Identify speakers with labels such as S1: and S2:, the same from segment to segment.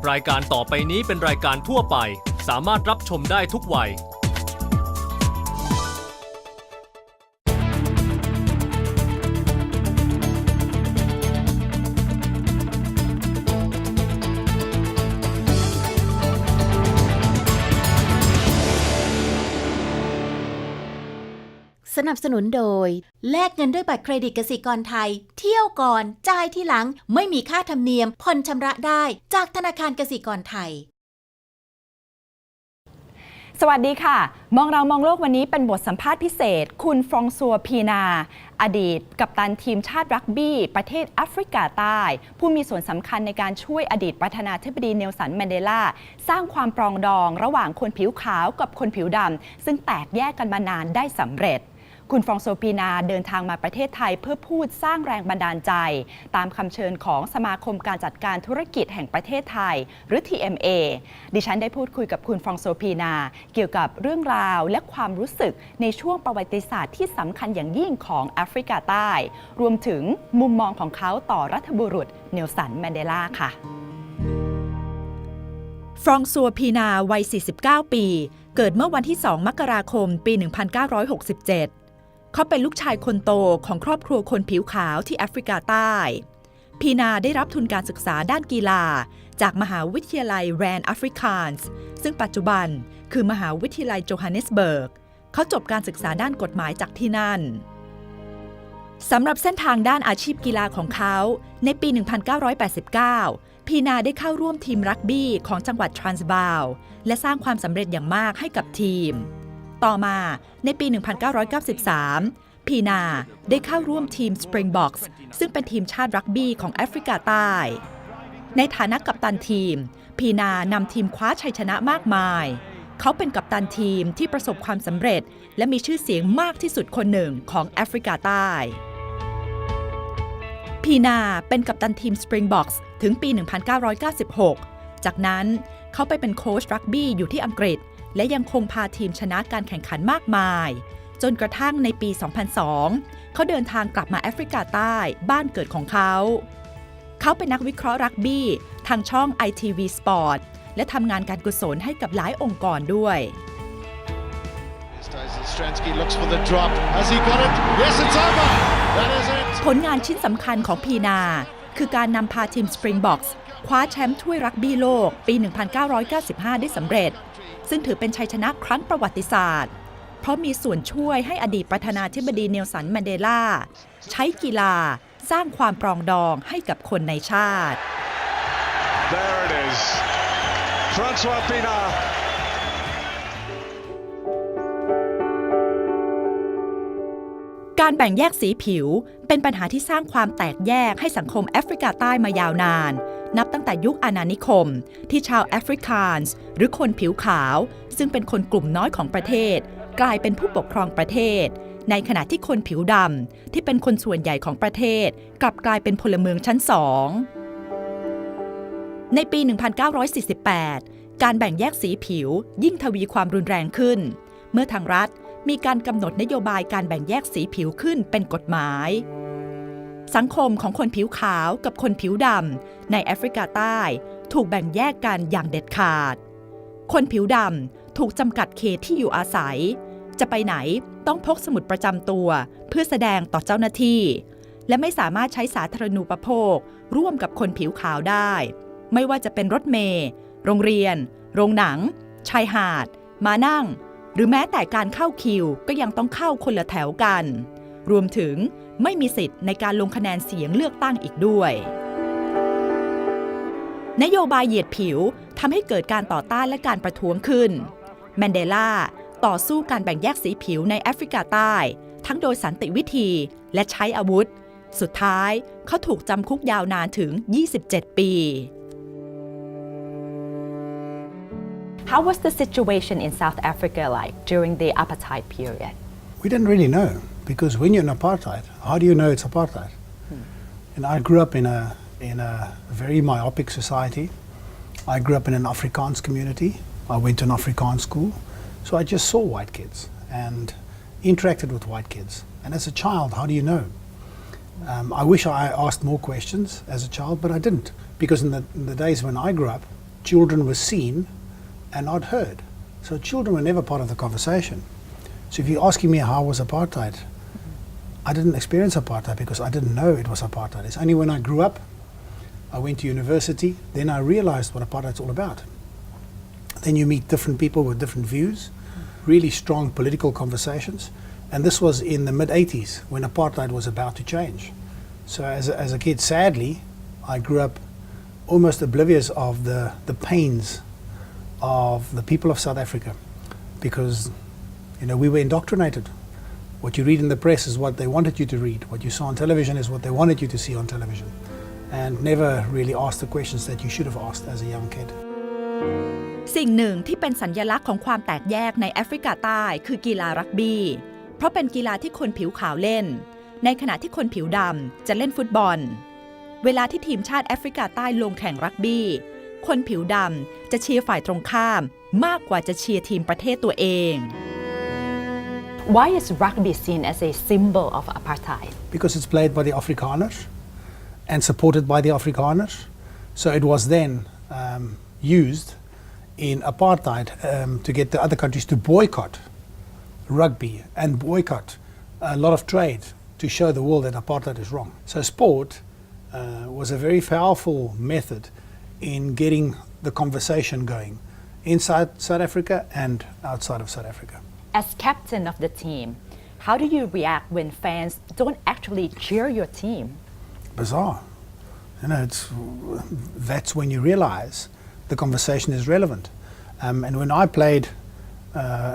S1: รายการต่อไปนี้เป็นรายการทั่วไปสามารถรับชมได้ทุกวัย
S2: สนับสนุนโดยแลกเงินด้วยบัตรเครดิตกสิกรไทยเที่ยวก่อนจ่ายทีหลังไม่มีค่าธรรมเนียมผ่อนชำระได้จากธนาคารกสิกรไทย
S3: สวัสดีค่ะมองเรามองโลกวันนี้เป็นบทสัมภาษณ์พิเศษคุณฟรองซัวพีนาอดีตกัปตันทีมชาติรักบี้ประเทศแอฟริกาใต้ผู้มีส่วนสำคัญในการช่วยอดีตประธานาธิบดีเนลสันแมนเดลาสร้างความปรองดองระหว่างคนผิวขาวกับคนผิวดำซึ่งแตกแยกกันมานานได้สำเร็จคุณฟรองโซปีนาเดินทางมาประเทศไทยเพื่อพูดสร้างแรงบันดาลใจตามคำเชิญของสมาคมการจัดการธุรกิจแห่งประเทศไทยหรือ TMA ดิฉันได้พูดคุยกับคุณฟรองโซปีนาเกี่ยวกับเรื่องราวและความรู้สึกในช่วงประวัติศาสตร์ที่สำคัญอย่างยิ่งของแอฟริกาใต้รวมถึงมุมมองของเขาต่อรัฐบุรุษเนลสันแมนเดลาค่ะฟรองซัวพีนาวัย 49 ปีเกิดเมื่อวันที่ 2 มกราคม ปี 1967เขาเป็นลูกชายคนโตของครอบครัวคนผิวขาวที่แอฟริกาใต้พีนาได้รับทุนการศึกษาด้านกีฬาจากมหาวิทยาลัยแรนด์แอฟริกานส์ซึ่งปัจจุบันคือมหาวิทยาลัยโจฮันเนสเบิร์กเขาจบการศึกษาด้านกฎหมายจากที่นั่นสำหรับเส้นทางด้านอาชีพกีฬาของเขาในปี 1989 พีนาได้เข้าร่วมทีมรักบี้ของจังหวัดทรานส์บาลและสร้างความสำเร็จอย่างมากให้กับทีมต่อมาในปี 1993 พีนาได้เข้าร่วมทีม Springboks ซึ่งเป็นทีมชาติรักบี้ของแอฟริกาใต้ในฐานะกัปตันทีมพีนานำทีมคว้าชัยชนะมากมายเขาเป็นกัปตันทีมที่ประสบความสำเร็จและมีชื่อเสียงมากที่สุดคนหนึ่งของแอฟริกาใต้พีนาเป็นกัปตันทีม Springboks ถึงปี 1996 จากนั้นเขาไปเป็นโค้ชรักบี้อยู่ที่อังกฤษและยังคงพาทีมชนะการแข่งขันมากมายจนกระทั่งในปี 2002 เขาเดินทางกลับมาแอฟริกาใต้บ้านเกิดของเขาเป็นนักวิเคราะห์รักบี้ทางช่อง ITV Sport และทำงานการกุศลให้กับหลายองค์กรด้วยผลงานชิ้นสำคัญของพีนาคือการนำพาทีม Springboks คว้าแชมป์ถ้วยรักบี้โลกปี 1995 ได้สำเร็จซึ่งถือเป็นชัยชนะครั้งประวัติศาสตร์เพราะมีส่วนช่วยให้อดีตประธานาธิบดีเนลสันแมนเดลาใช้กีฬาสร้างความปรองดองให้กับคนในชาติ
S4: There it is. Francois Pienaar.
S3: การแบ่งแยกสีผิวเป็นปัญหาที่สร้างความแตกแยกให้สังคมแอฟริกาใต้มายาวนานนับตั้งแต่ยุคอาณานิคมที่ชาวแอฟริกันส์หรือคนผิวขาวซึ่งเป็นคนกลุ่มน้อยของประเทศกลายเป็นผู้ปกครองประเทศในขณะที่คนผิวดำที่เป็นคนส่วนใหญ่ของประเทศกลับกลายเป็นพลเมืองชั้นสองในปี 1948 การแบ่งแยกสีผิวยิ่งทวีความรุนแรงขึ้นเมื่อทางรัฐมีการกำหนดนโยบายการแบ่งแยกสีผิวขึ้นเป็นกฎหมายสังคมของคนผิวขาวกับคนผิวดำในแอฟริกาใต้ถูกแบ่งแยกกันอย่างเด็ดขาดคนผิวดำถูกจำกัดเขตที่อยู่อาศัยจะไปไหนต้องพกสมุดประจำตัวเพื่อแสดงต่อเจ้าหน้าที่และไม่สามารถใช้สาธารณูปโภคร่วมกับคนผิวขาวได้ไม่ว่าจะเป็นรถเมล์โรงเรียนโรงหนังชายหาดมานั่งหรือแม้แต่การเข้าคิวก็ยังต้องเข้าคนละแถวกันรวมถึงไม่มีสิทธิ์ในการลงคะแนนเสียงเลือกตั้งอีกด้วยนโยบายเหยียดผิวทำให้เกิดการต่อต้านและการประท้วงขึ้นแมนเดลาต่อสู้การแบ่งแยกสีผิวในแอฟริกาใต้ทั้งโดยสันติวิธีและใช้อาวุธสุดท้ายเขาถูกจำคุกยาวนานถึง 27 ปี
S5: How was the situation in South Africa like during the apartheid period?
S6: We didn't really know because when you're in apartheid, how do you know it's apartheid? And I grew up in a very myopic society. I grew up in an Afrikaans community. I went to an Afrikaans school. So I just saw white kids and interacted with white kids. And as a child, how do you know? I wish I asked more questions as a child, but I didn't. Because in the days when I grew up, children were seen and not heard. So children were never part of the conversation. So if you're asking me how was apartheid, I didn't experience apartheid because I didn't know it was apartheid. It's only when I grew up, I went to university, then I realized what apartheid's all about. Then you meet different people with different views, really strong political conversations, and this was in the mid-80s when apartheid was about to change. So as a kid, sadly, I grew up almost oblivious of the pains of the people of South Africa because, we were indoctrinated. What you read in the press is what they wanted you to read. What you saw on television is what they wanted you to see on television. And never really asked the questions that you should have asked as a young kid.
S3: สิ่งหนึ่งที่เป็นสัญลักษณ์ของความแตกแยกในแอฟริกาใต้คือกีฬารักบี้เพราะเป็นกีฬาที่คนผิวขาวเล่นในขณะที่คนผิวดำจะเล่นฟุตบอลเวลาที่ทีมชาติแอฟริกาใต้ลงแข่งรักบี้คนผิวดำจะเชียร์ฝ่ายตรงข้ามมากกว่าจะเชียร์ทีมประเทศตัวเอง
S5: Why is rugby seen as a symbol of apartheid?
S6: Because it's played by the Afrikaners and supported by the Afrikaners. So it was then used in apartheid to get the other countries to boycott rugby and boycott a lot of trade to show the world that apartheid is wrong. So sport was a very powerful method in getting the conversation going inside South Africa and outside of South Africa.
S5: As captain of the team, how do you react when fans don't actually cheer your team?
S6: Bizarre. That's when you realize the conversation is relevant. And when I played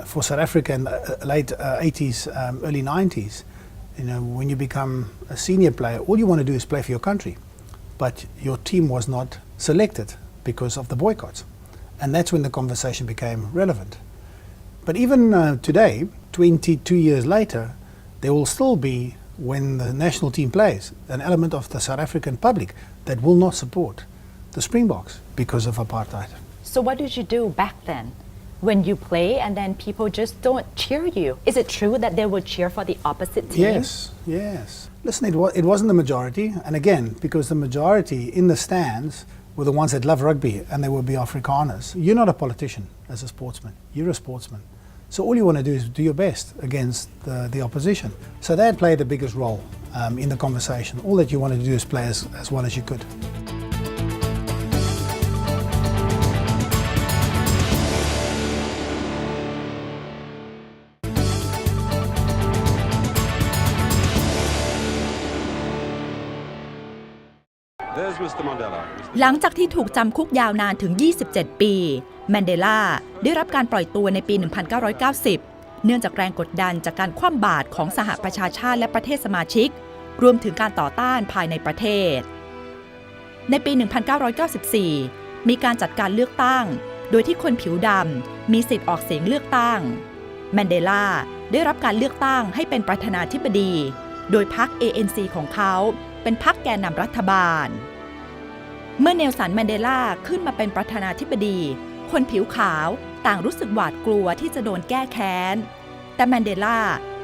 S6: for South Africa in the late 80s, early 90s, when you become a senior player, all you want to do is play for your country. But your team was not selected because of the boycotts. And that's when the conversation became relevant. But even today, 22 years later, there will still be, when the national team plays, an element of the South African public that will not support the Springboks because of apartheid.
S5: So what did you do back then? When you play and then people just don't cheer you? Is it true that they would cheer for the opposite team?
S6: Yes. Listen, it wasn't the majority. And again, because the majority in the stands were the ones that love rugby and they will be Afrikaners. You're not a politician as a sportsman. You're a sportsman. So all you want to do is do your best against the opposition. So that played the biggest role in the conversation. All that you wanted to do is play as well as you could.
S4: There's Mr. Mandela.
S3: หลังจากที่ถูกจำคุกยาวนานถึง 27 ปีแมนเดลาได้รับการปล่อยตัวในปี 1990 เนื่องจากแรงกดดันจากการคว่ำบาตรของสหประชาชาติและประเทศสมาชิกรวมถึงการต่อต้านภายในประเทศในปี 1994 มีการจัดการเลือกตั้งโดยที่คนผิวดำมีสิทธิ์ออกเสียงเลือกตั้งแมนเดลาได้รับการเลือกตั้งให้เป็นประธานาธิบดีโดยพรรค ANC ของเขาเป็นพรรคแกนนำรัฐบาลเมื่อเนลสันแมนเดลาขึ้นมาเป็นประธานาธิบดีคนผิวขาวต่างรู้สึกหวาดกลัวที่จะโดนแก้แค้นแต่แมนเดลา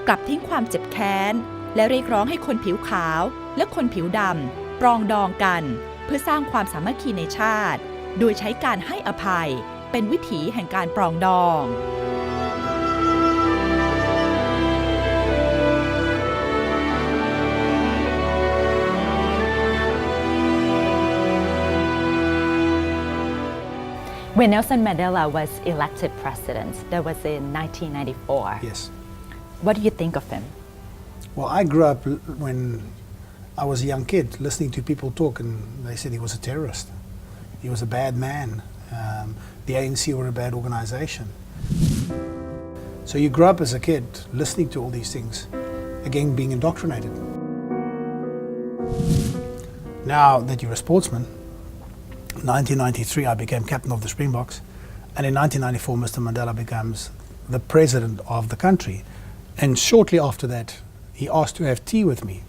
S3: กลับทิ้งความเจ็บแค้นและเรียกร้องให้คนผิวขาวและคนผิวดำปรองดองกันเพื่อสร้างความสามัคคีในชาติโดยใช้การให้อภัยเป็นวิถีแห่งการปรองดอง
S5: When Nelson Mandela was elected president, that was in 1994.
S6: Yes.
S5: What do you think of him?
S6: Well, I grew up when I was a young kid listening to people talk and they said he was a terrorist. He was a bad man. The ANC were a bad organization. So you grew up as a kid listening to all these things, again being indoctrinated. Now that you're a sportsman, 1993 I became captain of the Springboks, and in 1994 Mr. Mandela becomes the president of the country, and shortly after that he asked to have tea with me.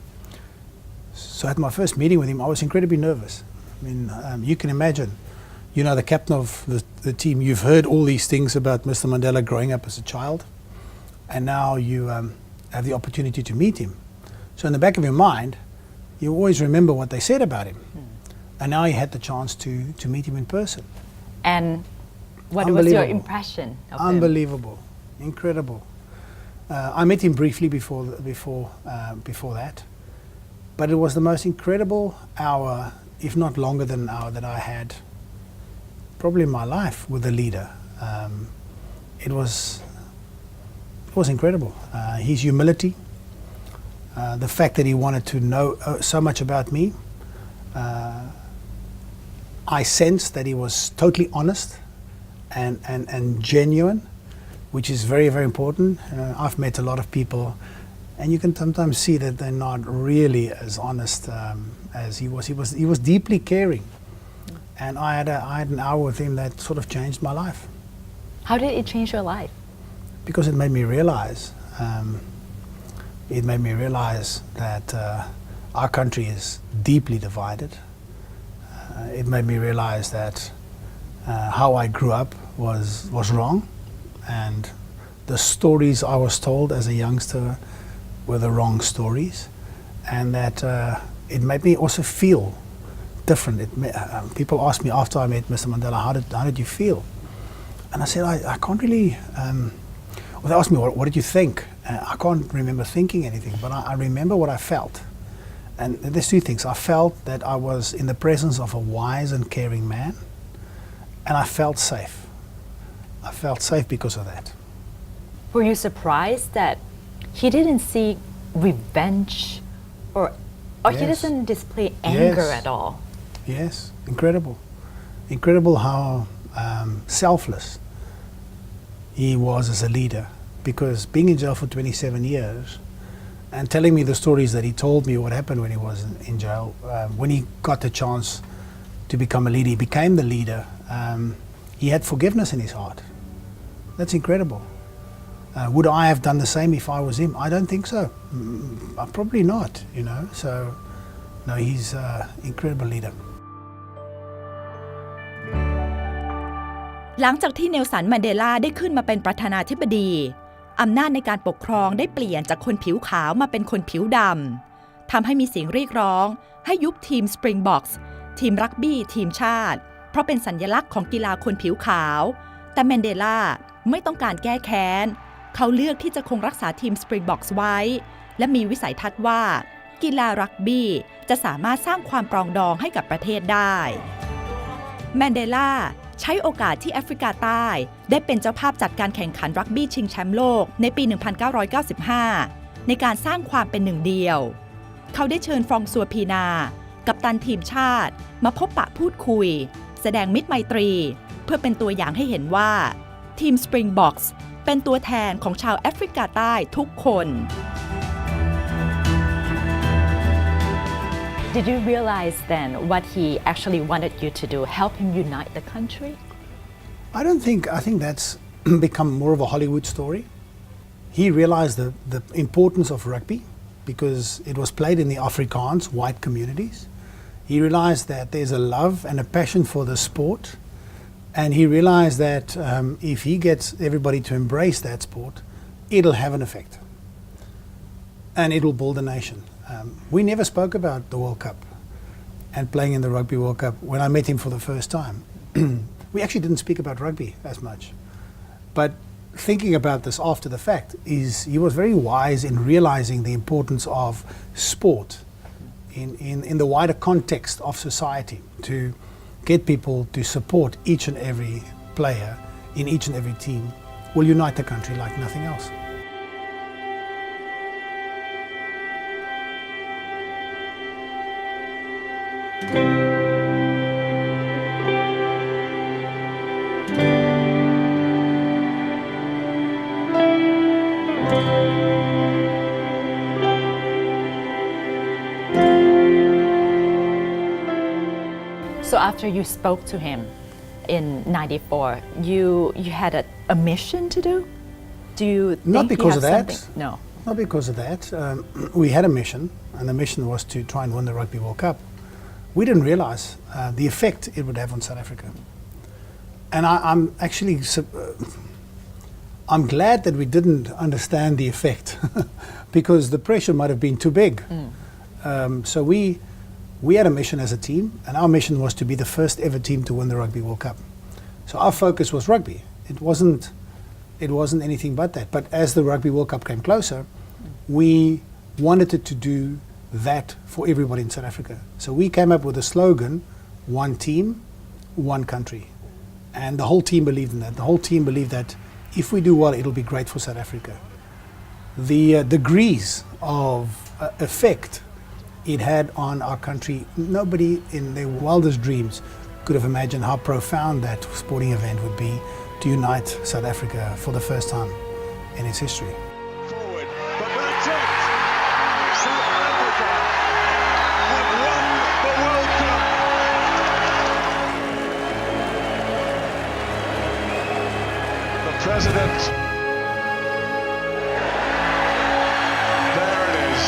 S6: So at my first meeting with him I was incredibly nervous. I mean, you can imagine, you know, the captain of the team, you've heard all these things about Mr. Mandela growing up as a child, and now you have the opportunity to meet him. So in the back of your mind you always remember what they said about him. And now he had the chance to meet him in person.
S5: And what was your impression of him?
S6: Unbelievable, incredible. I met him briefly before that, but it was the most incredible hour, if not longer than an hour, that I had probably in my life with a leader. It was incredible. His humility, the fact that he wanted to know so much about me. I sensed that he was totally honest and genuine, which is very, very important. I've met a lot of people, and you can sometimes see that they're not really as honest as he was. He was deeply caring, and I had an hour with him that sort of changed my life.
S5: How did it change your life?
S6: Because it made me realize. It made me realize that our country is deeply divided. It made me realize that how I grew up was wrong, and the stories I was told as a youngster were the wrong stories, and that it made me also feel different. People asked me after I met Mr. Mandela, how did you feel? And I said, I can't really. Well, they asked me, what did you think? I can't remember thinking anything, but I remember what I felt. And there's two things. I felt that I was in the presence of a wise and caring man, and I felt safe. I felt safe because of that.
S5: Were you surprised that he didn't seek revenge or he
S6: Yes.
S5: doesn't display anger
S6: Yes.
S5: at all?
S6: Yes, incredible. Incredible how selfless he was as a leader. Because being in jail for 27 years and telling me the stories that he told me what happened when he was in jail, when he got the chance to become a leader, he became the leader, he had forgiveness in his heart. That's incredible. Would I have done the same if I was him? I don't think so. Probably not, you know. So, no, he's an incredible leader.
S3: หลังจากที่เนลสัน มันเดลาได้ขึ้นมาเป็นประธานาธิบดีอำนาจในการปกครองได้เปลี่ยนจากคนผิวขาวมาเป็นคนผิวดำทำให้มีเสียงเรียกร้องให้ยุบทีม Springboks ทีมรักบี้ทีมชาติเพราะเป็นสัญลักษณ์ของกีฬาคนผิวขาวแต่แมนเดลาไม่ต้องการแก้แค้นเขาเลือกที่จะคงรักษาทีม Springboks ไว้และมีวิสัยทัศน์ว่ากีฬารักบี้จะสามารถสร้างความปรองดองให้กับประเทศได้แมนเดลาใช้โอกาสที่แอฟริกาใต้ได้เป็นเจ้าภาพจัดการแข่งขันรักบี้ชิงแชมป์โลกในปี 1995 ในการสร้างความเป็นหนึ่งเดียวเขาได้เชิญฟรองซัวพีนากัปตันทีมชาติมาพบปะพูดคุยแสดงมิตรไมตรีเพื่อเป็นตัวอย่างให้เห็นว่าทีม Springboks เป็นตัวแทนของชาวแอฟริกาใต้ทุกคน
S5: Did you realize then what he actually wanted you to do, help him unite the country?
S6: I think that's become more of a Hollywood story. He realized the importance of rugby because it was played in the Afrikaans, white communities. He realized that there's a love and a passion for the sport. And he realized that if he gets everybody to embrace that sport, it'll have an effect. And it'll build a nation. We never spoke about the World Cup and playing in the Rugby World Cup when I met him for the first time. We actually didn't speak about rugby as much. But thinking about this after the fact is he was very wise in realizing the importance of sport in the wider context of society to get people to support each and every player in each and every team will unite the country like nothing else.
S5: So after you spoke to him in '94, you had a mission to do? Do you think
S6: Not because
S5: you
S6: of
S5: have
S6: that.
S5: something? No.
S6: Not because of that. We had a mission, and the mission was to try and win the Rugby World Cup. We didn't realize the effect it would have on South Africa. And I'm actually I'm glad that we didn't understand the effect because the pressure might have been too big. So we had a mission as a team, and our mission was to be the first ever team to win the Rugby World Cup. So our focus was rugby. It wasn't anything but that. But as the Rugby World Cup came closer, we wanted it to do that for everybody in South Africa. So we came up with a slogan, one team, one country. And the whole team believed in that. The whole team believed that if we do well, it'll be great for South Africa. The degrees of effect it had on our country, nobody in their wildest dreams could have imagined how profound that sporting event would be to unite South Africa for the first time in its history.
S4: Forward, but that's it. South Africa have won the World Cup. The president. There it is.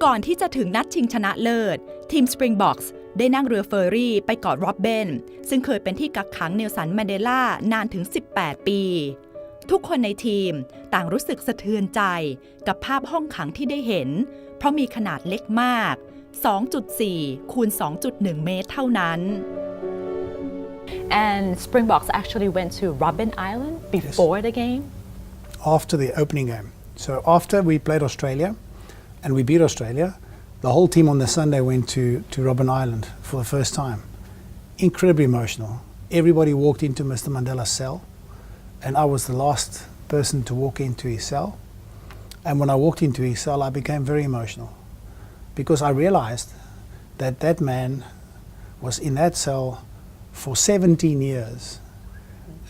S3: ก่อนที่จะถึงนัดชิงชนะเลิศทีม Springboks ได้นั่งเรือเฟอร์รี่ไปเกาะร็อบเบนซึ่งเคยเป็นที่กักขังเนลสันแมนเดลานานถึง 18 ปี ทุกคนในทีมต่างรู้สึกสะเทือนใจกับภาพห้องขังที่ได้เห็นเพราะมีขนาดเล็กมาก 2.4 คูณ 2.1 เมตรเท่านั้น
S5: And Springboks actually went to Robben Island before the game?
S6: After the opening game. So after we played Australia and we beat Australia, the whole team on the Sunday went to Robben Island for the first time. Incredibly emotional. Everybody walked into Mr. Mandela's cell, and I was the last person to walk into his cell. And when I walked into his cell, I became very emotional because I realized that that man was in that cell for 17 years.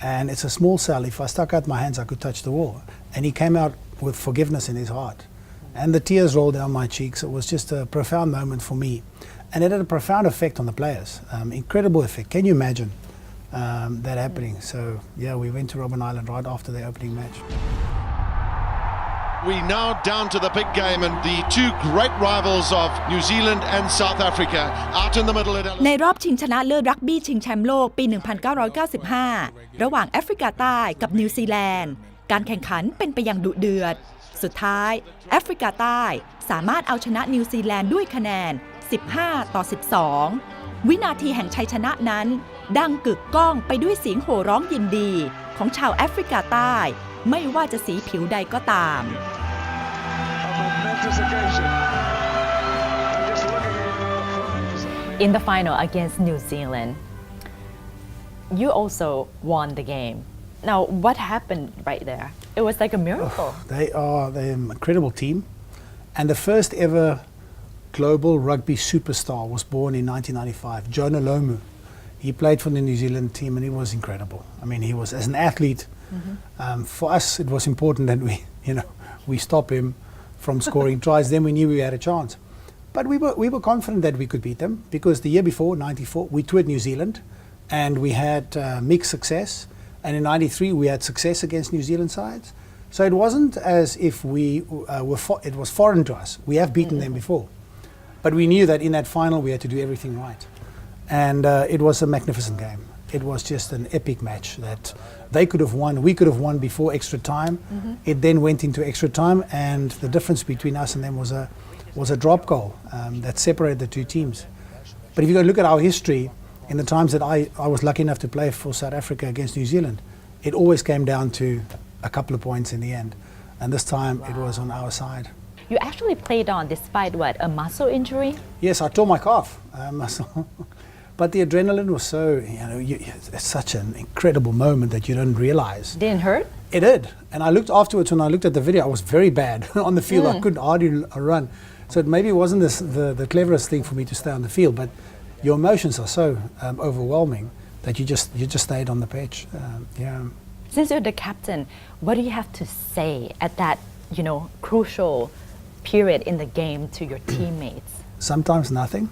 S6: And it's a small cell. If I stuck out my hands, I could touch the wall. And he came out with forgiveness in his heart. And the tears rolled down my cheeks. It was just a profound moment for me. And it had a profound effect on the players. Incredible effect. Can you imagine that happening? So, yeah, we went to Robben Island right after the opening match.
S7: We now down to the big game and the two great rivals of New Zealand and South Africa out in the middle of
S3: ในรอบชิงชนะเลิศรักบี้ชิงแชมป์โลกปี 1995 ระหว่างแอฟริกาใต้กับนิวซีแลนด์การแข่งขันเป็นไปอย่างดุเดือดสุดท้ายแอฟริกาใต้สามารถเอาชนะนิวซีแลนด์ด้วยคะแนน 15-12 วินาทีแห่งชัยชนะนั้นดังกึกก้องไปด้วยเสียงโห่ร้องยินดีของชาวแอฟริกาใต้ไม่ว่าจะสีผิวใดก็ตาม
S5: In the final against New Zealand, you also won the game. Now, what happened right there? It was like a miracle.
S6: They're an incredible team. And the first ever global rugby superstar was born in 1995, Jonah Lomu. He played for the New Zealand team and he was incredible. I mean, he was, as an athlete, for us it was important that we stop him from scoring tries. Then we knew we had a chance. But we were confident that we could beat them because the year before, 94, we toured New Zealand and we had mixed success. And in 93, we had success against New Zealand sides. So it wasn't as if it was foreign to us. We have beaten them before. But we knew that in that final, we had to do everything right. And it was a magnificent game. It was just an epic match that they could have won. We could have won before extra time. It then went into extra time, and the difference between us and them was a drop goal that separated the two teams. But if you go look at our history, in the times that I was lucky enough to play for South Africa against New Zealand, it always came down to a couple of points in the end. And this time it was on our side.
S5: You actually played on despite what, a muscle injury?
S6: Yes, I tore my calf muscle. But the adrenaline was so, it's such an incredible moment that you don't realize.
S5: Didn't hurt?
S6: It did. And I looked afterwards, when I looked at the video, I was very bad on the field. I couldn't hardly run. So it maybe wasn't the cleverest thing for me to stay on the field, but your emotions are so overwhelming that you just stayed on the pitch.
S5: Since you're the captain, what do you have to say at that, crucial period in the game to your teammates?
S6: Sometimes nothing,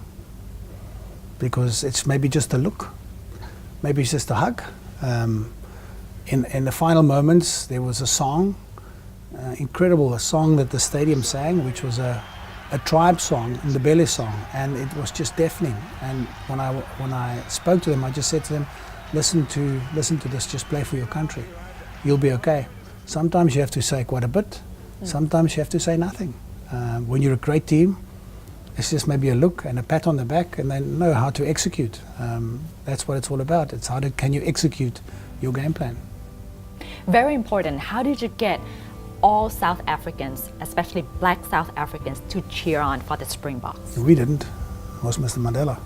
S6: because it's maybe just a look, maybe it's just a hug. In the final moments, there was a song, a song that the stadium sang, which was a a tribe song and the belly song, and it was just deafening. And when I spoke to them, I just said to them, listen to this, just play for your country. You'll be okay. Sometimes you have to say quite a bit. Sometimes you have to say nothing. When you're a great team, it's just maybe a look and a pat on the back, and they know how to execute. That's what it's all about. It's can you execute your game plan.
S5: Very important. How did you get all South Africans, especially black South Africans, to cheer on for the Springboks?
S6: We didn't. It was Mr. Mandela.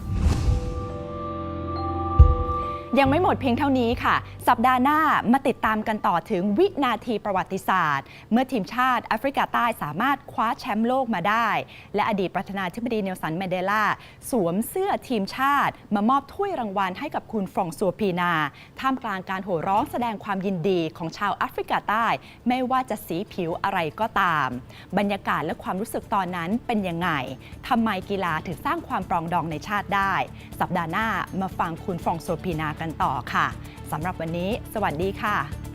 S3: ยังไม่หมดเพียงเท่านี้ค่ะ สัปดาห์หน้ามาติดตามกันต่อถึงวินาทีประวัติศาสตร์เมื่อทีมชาติแอฟริกาใต้สามารถคว้าแชมป์โลกมาได้และอดีตประธานาธิบดีเนลสันแมนเดลาสวมเสื้อทีมชาติมามอบถ้วยรางวัลให้กับคุณฟรองซัวปีนาท่ามกลางการโห่ร้องแสดงความยินดีของชาวแอฟริกาใต้ไม่ว่าจะสีผิวอะไรก็ตามบรรยากาศและความรู้สึกตอนนั้นเป็นยังไงทำไมกีฬาถึงสร้างความปรองดองในชาติได้สัปดาห์หน้ามาฟังคุณฟรองซัวปีนากันต่อค่ะสำหรับวันนี้สวัสดีค่ะ